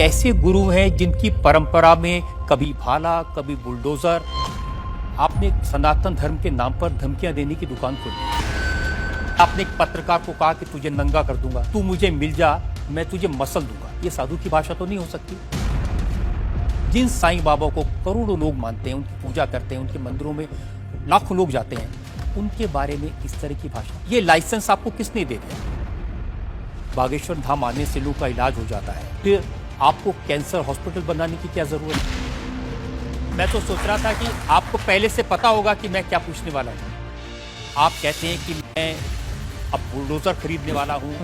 कैसे गुरु हैं जिनकी परंपरा में कभी भाला कभी बुलडोजर। आपने सनातन धर्म के नाम पर धमकियां देने की दुकान खोली। आपने एक पत्रकार को कहा कि तुझे नंगा कर दूंगा, तू मुझे मिल जा, मैं तुझे मसल दूंगा। ये साधु की भाषा तो नहीं हो सकती। जिन साईं बाबा को करोड़ों लोग मानते हैं, उनकी पूजा करते हैं, उनके मंदिरों में लाखों लोग जाते हैं, उनके बारे में इस तरह की भाषा। ये लाइसेंस आपको किसने दे दिया? बागेश्वर धाम आने से लोगों का इलाज हो जाता है, फिर आपको कैंसर हॉस्पिटल बनाने की क्या जरूरत है? मैं तो सोच रहा था कि आपको पहले से पता होगा कि मैं क्या पूछने वाला हूँ। आप कहते हैं कि मैं अब बुलडोजर खरीदने वाला हूँ,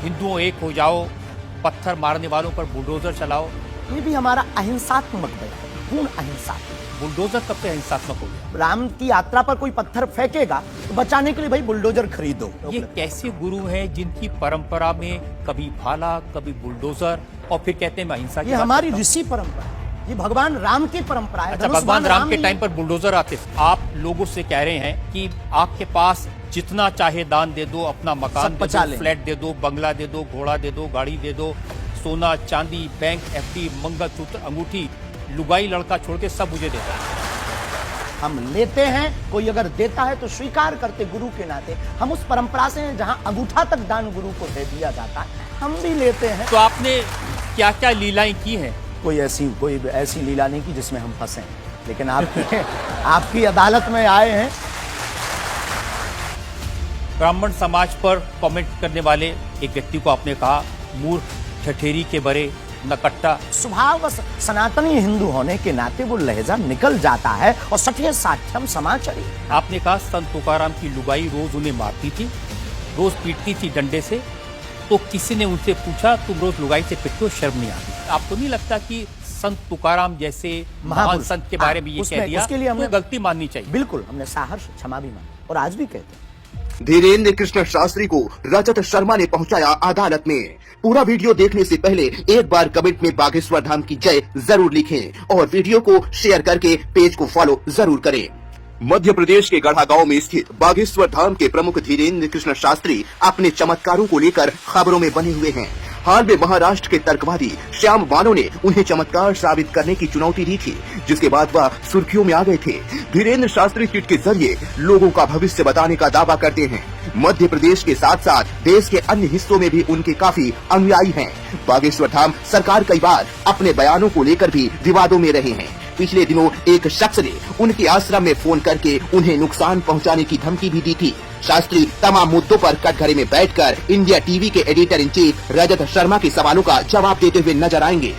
हिंदुओं एक हो जाओ, पत्थर मारने वालों पर बुलडोजर चलाओ। ये भी हमारा अहिंसात्मक है, पूर्ण अहिंसा। बुलडोजर कब से अहिंसात्मक हो गया? राम की यात्रा पर कोई पत्थर फेंकेगा तो बचाने के लिए भाई बुलडोजर खरीदो। ये कैसे गुरु हैं जिनकी परंपरा में कभी भाला कभी बुलडोजर, और फिर कहते हैं मैं अहिंसा की ये बात हमारी करता हूं। ऋषि परंपरा है, ये भगवान राम की परंपरा है। अच्छा, भगवान राम के टाइम पर बुलडोजर आते थे। आप लोगों से कह रहे हैं कि आपके पास जितना चाहे दान दे दो, अपना मकान दे दो, फ्लैट दे दो, बंगला दे दो, घोड़ा दे दो, गाड़ी दे दो, सोना चांदी, बैंक एफडी, मंगलसूत्र, अंगूठी, लुगाई लड़का छोड़ के सब मुझे देता है। हम लेते हैं, कोई अगर देता है तो स्वीकार करते गुरु के नाते। हम उस परंपरा से हैं जहां अंगूठा तक दान गुरु को दे दिया जाता है, हम भी लेते हैं। तो आपने क्या क्या लीलाएं की हैं? कोई ऐसी लीला नहीं की जिसमें हम फंसे, लेकिन आपकी अदालत में आए हैं। ब्राह्मण समाज पर कमेंट करने वाले एक व्यक्ति को आपने कहा मूर्ख, ठठेरी के बरे, नकट्टा। स्वभाव सनातनी हिंदू होने के नाते वो लहजा निकल जाता है और सठिय साठ्यम समाचारी। आपने कहा संत तुकाराम की लुगाई रोज उन्हें मारती थी, रोज पीटती थी डंडे से, तो किसी ने उनसे पूछा तुम रोज लुगाई से पिटते हो, शर्म नहीं आती? आपको नहीं लगता कि संत तुकाराम जैसे महान संत के बारे में ये कह दिया, उसके लिए हमने गलती माननी चाहिए? बिल्कुल, हमने सहर्ष क्षमा भी मांगी और आज भी कहते हैं। धीरेन्द्र कृष्ण शास्त्री को रजत शर्मा ने पहुंचाया अदालत में। पूरा वीडियो देखने से पहले एक बार कमेंट में बागेश्वर धाम की जय जरूर लिखें और वीडियो को शेयर करके पेज को फॉलो जरूर करें। मध्य प्रदेश के गढ़ा गांव में स्थित बागेश्वर धाम के प्रमुख धीरेन्द्र कृष्ण शास्त्री अपने चमत्कारों को लेकर खबरों में बने हुए हैं। हाल में महाराष्ट्र के तर्कवादी श्याम बानो ने उन्हें चमत्कार साबित करने की चुनौती दी थी, जिसके बाद वह सुर्खियों में आ गए थे। धीरेन्द्र शास्त्री ट्वीट के जरिए लोगों का भविष्य बताने का दावा करते हैं। मध्य प्रदेश के साथ साथ देश के अन्य हिस्सों में भी उनके काफी अनुयायी हैं। बागेश्वर धाम सरकार कई बार अपने बयानों को लेकर भी विवादों में रहे हैं। पिछले दिनों एक शख्स ने उनके आश्रम में फोन करके उन्हें नुकसान पहुंचाने की धमकी भी दी थी। शास्त्री तमाम मुद्दों पर कटघरे में बैठकर इंडिया टीवी के editor in chief Rajat Sharma के सवालों का जवाब देते हुए नजर आएंगे।